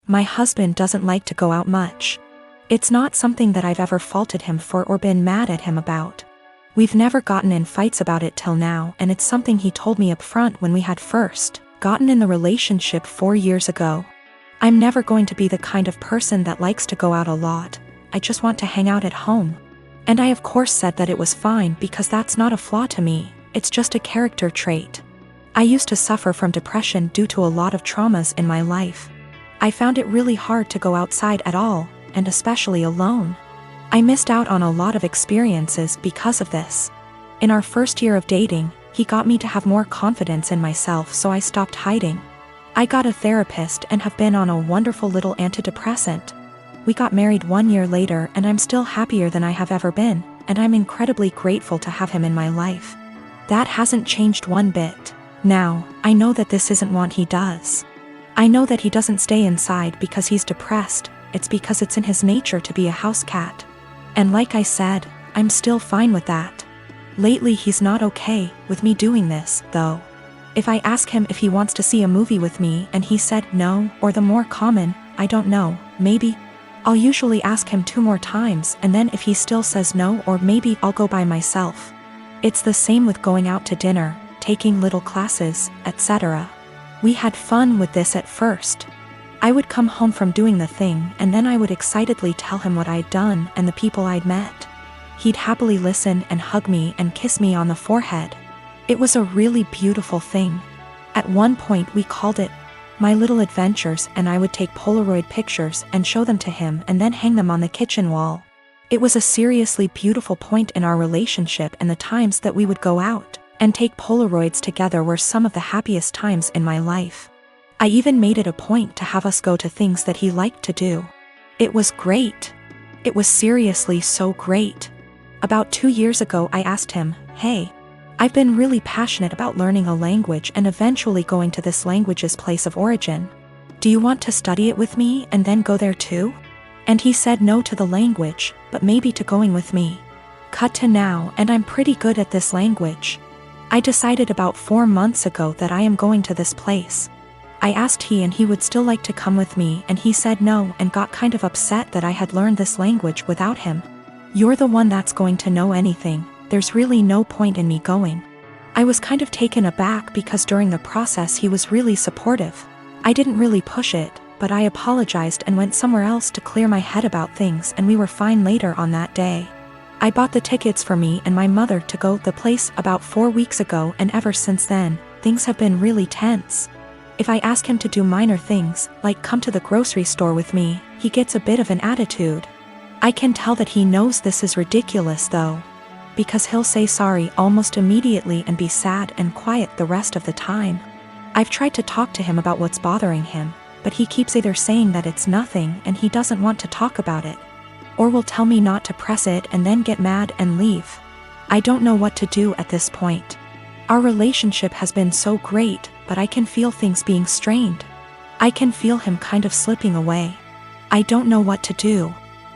My husband doesn't like to go out much. It's not something that I've ever faulted him for or been mad at him about. We've never gotten in fights about it till now, and it's something he told me up front when we had first gotten in the relationship 4 years ago. I'm never going to be the kind of person that likes to go out a lot. I just want to hang out at home. And I of course said that it was fine because that's not a flaw to me, it's just a character trait. I used to suffer from depression due to a lot of traumas in my life. I found it really hard to go outside at all, and especially alone. I missed out on a lot of experiences because of this. In our first year of dating, he got me to have more confidence in myself, so I stopped hiding. I got a therapist and have been on a wonderful little antidepressant. We got married 1 year later and I'm still happier than I have ever been, and I'm incredibly grateful to have him in my life. That hasn't changed one bit. Now, I know that this isn't what he does. I know that he doesn't stay inside because he's depressed, it's because it's in his nature to be a house cat. And like I said, I'm still fine with that. Lately he's not okay with me doing this, though. If I ask him if he wants to see a movie with me and he said no, or the more common, I don't know, maybe, I'll usually ask him 2 more times, and then if he still says no, or maybe I'll go by myself. It's the same with going out to dinner, taking little classes, etc. We had fun with this at first. I would come home from doing the thing and then I would excitedly tell him what I'd done and the people I'd met. He'd happily listen and hug me and kiss me on the forehead. It was a really beautiful thing. At one point we called it My Little Adventures, and I would take Polaroid pictures and show them to him and then hang them on the kitchen wall. It was a seriously beautiful point in our relationship, and the times that we would go out and take Polaroids together were some of the happiest times in my life. I even made it a point to have us go to things that he liked to do. It was great. It was seriously so great. About 2 years ago I asked him, "Hey, I've been really passionate about learning a language and eventually going to this language's place of origin. Do you want to study it with me and then go there too?" And he said no to the language, but maybe to going with me. Cut to now, and I'm pretty good at this language. I decided about 4 months ago that I am going to this place. I asked he would still like to come with me, and he said no and got kind of upset that I had learned this language without him. "You're the one that's going to know anything. There's really no point in me going." I was kind of taken aback because during the process he was really supportive. I didn't really push it, but I apologized and went somewhere else to clear my head about things, and we were fine later on that day. I bought the tickets for me and my mother to go to the place about 4 weeks ago, and ever since then, things have been really tense. If I ask him to do minor things, like come to the grocery store with me, he gets a bit of an attitude. I can tell that he knows this is ridiculous though, because he'll say sorry almost immediately and be sad and quiet the rest of the time. I've tried to talk to him about what's bothering him, but he keeps either saying that it's nothing and he doesn't want to talk about it, or will tell me not to press it and then get mad and leave. I don't know what to do at this point. Our relationship has been so great, but I can feel things being strained. I can feel him kind of slipping away. I don't know what to do.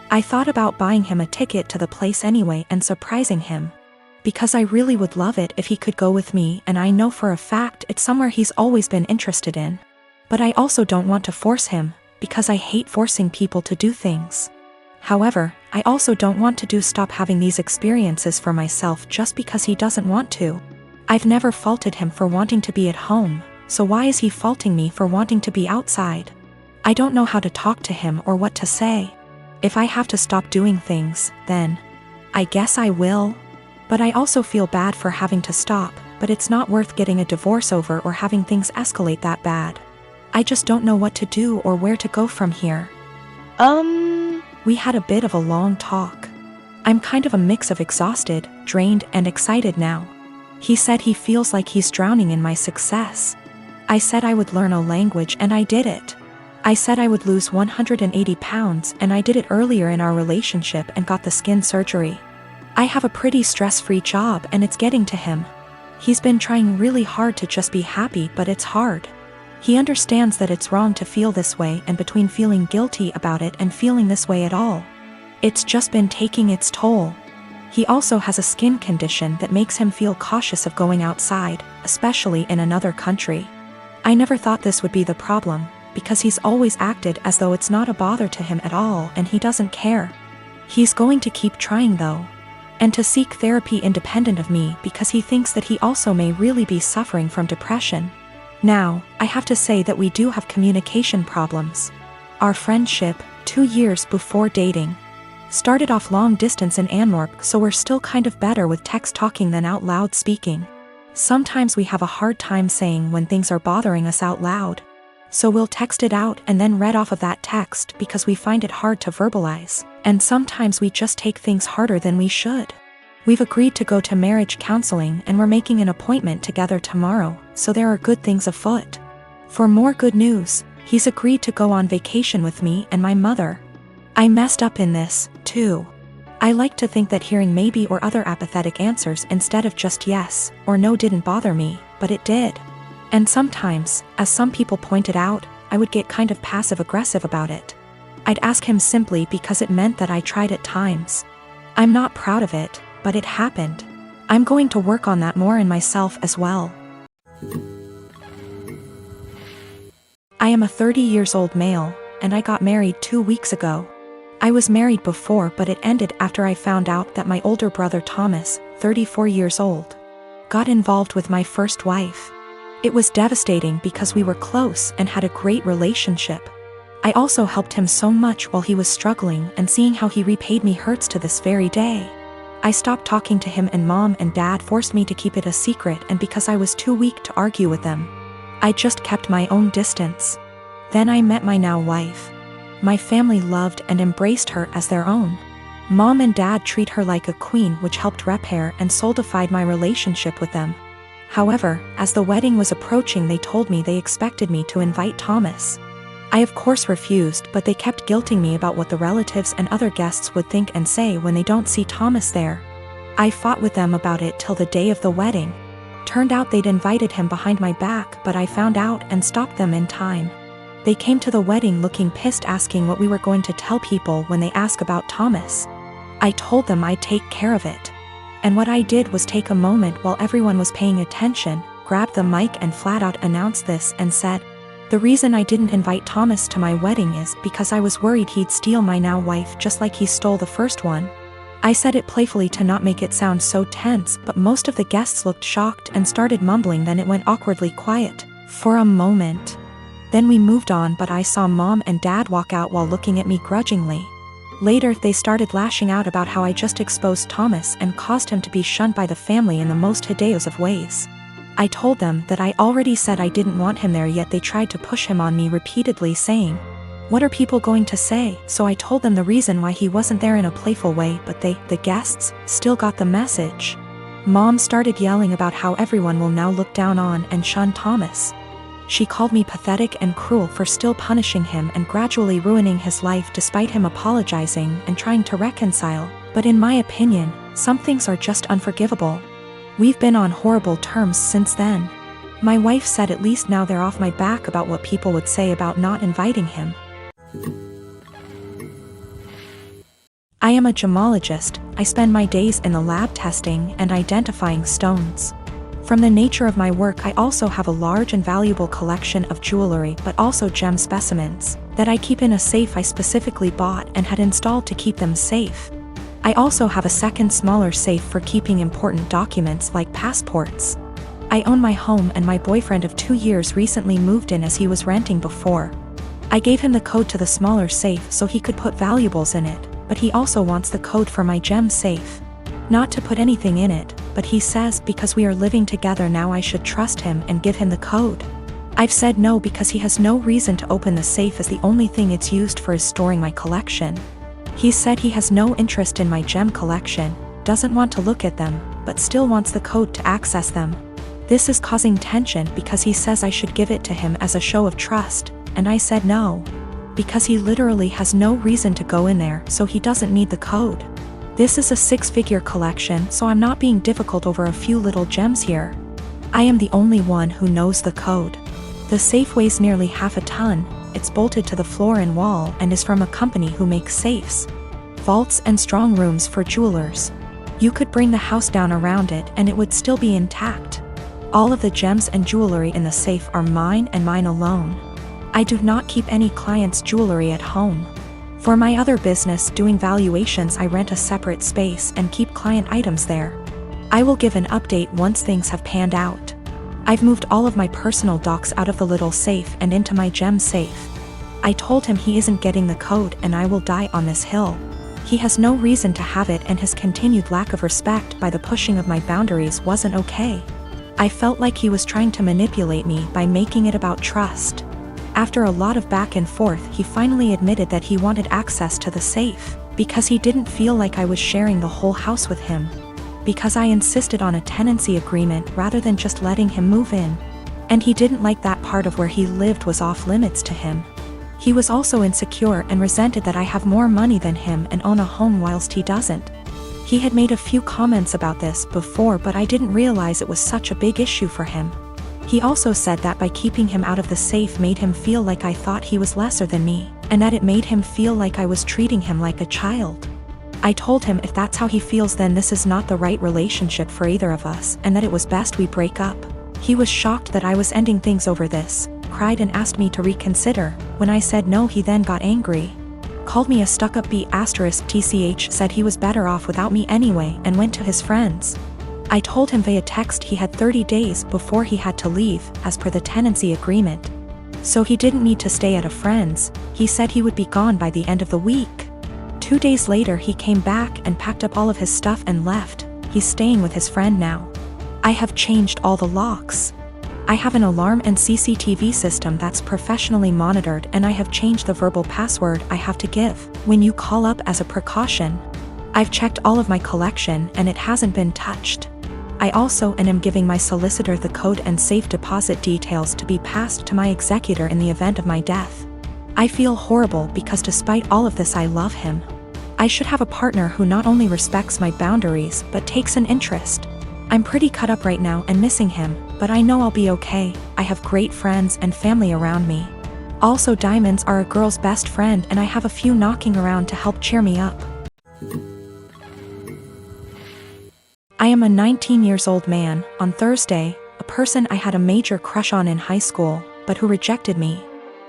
I thought about buying him a ticket to the place anyway and surprising him, because I really would love it if he could go with me, and I know for a fact it's somewhere he's always been interested in. But I also don't want to force him, because I hate forcing people to do things. However, I also don't want to stop having these experiences for myself just because he doesn't want to. I've never faulted him for wanting to be at home, so why is he faulting me for wanting to be outside? I don't know how to talk to him or what to say. If I have to stop doing things, then I guess I will. But I also feel bad for having to stop, but it's not worth getting a divorce over or having things escalate that bad. I just don't know what to do or where to go from here. We had a bit of a long talk. I'm kind of a mix of exhausted, drained, and excited now. He said he feels like he's drowning in my success. I said I would learn a language, and I did it. I said I would lose 180 pounds, and I did it earlier in our relationship and got the skin surgery. I have a pretty stress-free job, and it's getting to him. He's been trying really hard to just be happy, but it's hard. He understands that it's wrong to feel this way, and between feeling guilty about it and feeling this way at all, it's just been taking its toll. He also has a skin condition that makes him feel cautious of going outside, especially in another country. I never thought this would be the problem, because he's always acted as though it's not a bother to him at all and he doesn't care. He's going to keep trying though. And to seek therapy independent of me because he thinks that he also may really be suffering from depression. Now, I have to say that we do have communication problems. Our friendship, 2 years before dating, started off long distance in Antwerp, so we're still kind of better with text talking than out loud speaking. Sometimes we have a hard time saying when things are bothering us out loud. So we'll text it out and then read off of that text because we find it hard to verbalize, and sometimes we just take things harder than we should. We've agreed to go to marriage counseling and we're making an appointment together tomorrow, so there are good things afoot. For more good news, he's agreed to go on vacation with me and my mother. I messed up in this, too. I like to think that hearing maybe or other apathetic answers instead of just yes or no didn't bother me, but it did. And sometimes, as some people pointed out, I would get kind of passive-aggressive about it. I'd ask him simply because it meant that I tried at times. I'm not proud of it, but it happened. I'm going to work on that more in myself as well. I am a 30-years-old male, and I got married 2 weeks ago. I was married before, but it ended after I found out that my older brother Thomas, 34 years old, got involved with my first wife. It was devastating because we were close and had a great relationship. I also helped him so much while he was struggling, and seeing how he repaid me hurts to this very day. I stopped talking to him and Mom and Dad forced me to keep it a secret, and because I was too weak to argue with them, I just kept my own distance. Then I met my now wife. My family loved and embraced her as their own. Mom and Dad treat her like a queen, which helped repair and solidified my relationship with them. However, as the wedding was approaching, they told me they expected me to invite Thomas. I of course refused, but they kept guilting me about what the relatives and other guests would think and say when they don't see Thomas there. I fought with them about it till the day of the wedding. Turned out they'd invited him behind my back, but I found out and stopped them in time. They came to the wedding looking pissed, asking what we were going to tell people when they ask about Thomas. I told them I'd take care of it. And what I did was take a moment while everyone was paying attention, grabbed the mic and flat out announced this and said, "The reason I didn't invite Thomas to my wedding is because I was worried he'd steal my now wife just like he stole the first one." I said it playfully to not make it sound so tense, but most of the guests looked shocked and started mumbling. Then it went awkwardly quiet for a moment. Then we moved on, but I saw Mom and Dad walk out while looking at me grudgingly. Later they started lashing out about how I just exposed Thomas and caused him to be shunned by the family in the most hideous of ways. I told them that I already said I didn't want him there, yet they tried to push him on me repeatedly, saying, "What are people going to say?" So I told them the reason why he wasn't there in a playful way, but they, the guests, still got the message. Mom started yelling about how everyone will now look down on and shun Thomas. She called me pathetic and cruel for still punishing him and gradually ruining his life despite him apologizing and trying to reconcile, but in my opinion, some things are just unforgivable. We've been on horrible terms since then. My wife said at least now they're off my back about what people would say about not inviting him. I am a gemologist. I spend my days in the lab testing and identifying stones. From the nature of my work, I also have a large and valuable collection of jewelry, but also gem specimens that I keep in a safe I specifically bought and had installed to keep them safe. I also have a second smaller safe for keeping important documents like passports. I own my home, and my boyfriend of 2 years recently moved in as he was renting before. I gave him the code to the smaller safe so he could put valuables in it, but he also wants the code for my gem safe. Not to put anything in it, but he says because we are living together now I should trust him and give him the code. I've said no because he has no reason to open the safe, as the only thing it's used for is storing my collection. He said he has no interest in my gem collection, doesn't want to look at them, but still wants the code to access them. This is causing tension because he says I should give it to him as a show of trust, and I said no. Because he literally has no reason to go in there, so he doesn't need the code. This is a 6-figure collection, so I'm not being difficult over a few little gems here. I am the only one who knows the code. The safe weighs nearly half a ton, it's bolted to the floor and wall, and is from a company who makes safes, vaults and strong rooms for jewelers. You could bring the house down around it and it would still be intact. All of the gems and jewelry in the safe are mine and mine alone. I do not keep any clients' jewelry at home. For my other business doing valuations, I rent a separate space and keep client items there. I will give an update once things have panned out. I've moved all of my personal docs out of the little safe and into my gem safe. I told him he isn't getting the code and I will die on this hill. He has no reason to have it, and his continued lack of respect by the pushing of my boundaries wasn't okay. I felt like he was trying to manipulate me by making it about trust. After a lot of back and forth, he finally admitted that he wanted access to the safe, because he didn't feel like I was sharing the whole house with him. Because I insisted on a tenancy agreement rather than just letting him move in. And he didn't like that part of where he lived was off limits to him. He was also insecure and resented that I have more money than him and own a home whilst he doesn't. He had made a few comments about this before, but I didn't realize it was such a big issue for him. He also said that by keeping him out of the safe made him feel like I thought he was lesser than me, and that it made him feel like I was treating him like a child. I told him if that's how he feels, then this is not the right relationship for either of us, and that it was best we break up. He was shocked that I was ending things over this, cried and asked me to reconsider. When I said no, he then got angry. Called me a stuck-up B*TCH, said he was better off without me anyway, and went to his friends. I told him via text he had 30 days before he had to leave, as per the tenancy agreement. So he didn't need to stay at a friend's. He said he would be gone by the end of the week. 2 days later he came back and packed up all of his stuff and left. He's staying with his friend now. I have changed all the locks. I have an alarm and CCTV system that's professionally monitored, and I have changed the verbal password I have to give when you call up as a precaution. I've checked all of my collection and it hasn't been touched. I also am giving my solicitor the code and safe deposit details to be passed to my executor in the event of my death. I feel horrible because despite all of this I love him. I should have a partner who not only respects my boundaries but takes an interest. I'm pretty cut up right now and missing him, but I know I'll be okay. I have great friends and family around me. Also, diamonds are a girl's best friend, and I have a few knocking around to help cheer me up. I am a 19-year-old man. On Thursday, a person I had a major crush on in high school, but who rejected me,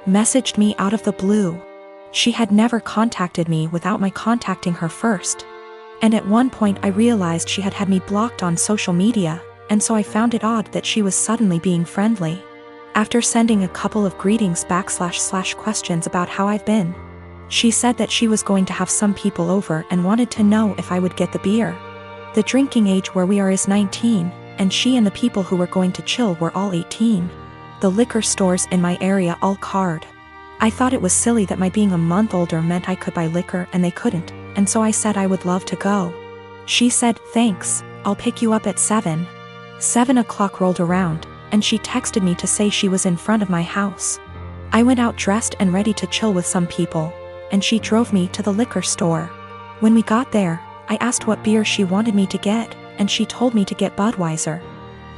messaged me out of the blue. She had never contacted me without my contacting her first. And at one point I realized she had me blocked on social media, and so I found it odd that she was suddenly being friendly. After sending a couple of greetings / questions about how I've been, she said that she was going to have some people over and wanted to know if I would get the beer. The drinking age where we are is 19, and she and the people who were going to chill were all 18. The liquor stores in my area all card. I thought it was silly that my being a month older meant I could buy liquor and they couldn't, and so I said I would love to go. She said, "Thanks, I'll pick you up at 7. 7 o'clock rolled around, and she texted me to say she was in front of my house. I went out dressed and ready to chill with some people, and she drove me to the liquor store. When we got there, I asked what beer she wanted me to get, and she told me to get Budweiser.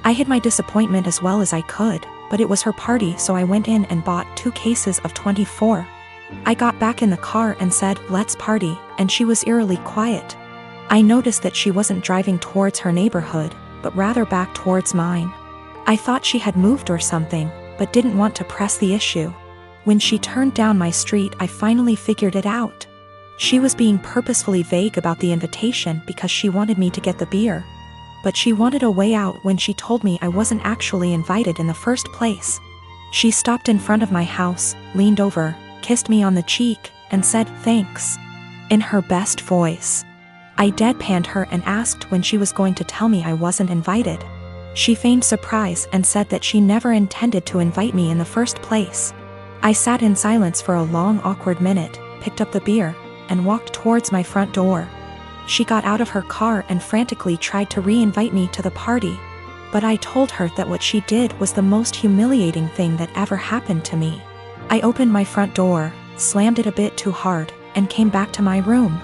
I hid my disappointment as well as I could, but it was her party, so I went in and bought 2 cases of 24. I got back in the car and said, "Let's party," and she was eerily quiet. I noticed that she wasn't driving towards her neighborhood, but rather back towards mine. I thought she had moved or something, but didn't want to press the issue. When she turned down my street, I finally figured it out. She was being purposefully vague about the invitation because she wanted me to get the beer. But she wanted a way out when she told me I wasn't actually invited in the first place. She stopped in front of my house, leaned over, kissed me on the cheek, and said, "Thanks," in her best voice. I deadpanned her and asked when she was going to tell me I wasn't invited. She feigned surprise and said that she never intended to invite me in the first place. I sat in silence for a long, awkward minute, picked up the beer, and walked towards my front door. She got out of her car and frantically tried to re-invite me to the party, but I told her that what she did was the most humiliating thing that ever happened to me. I opened my front door, slammed it a bit too hard, and came back to my room.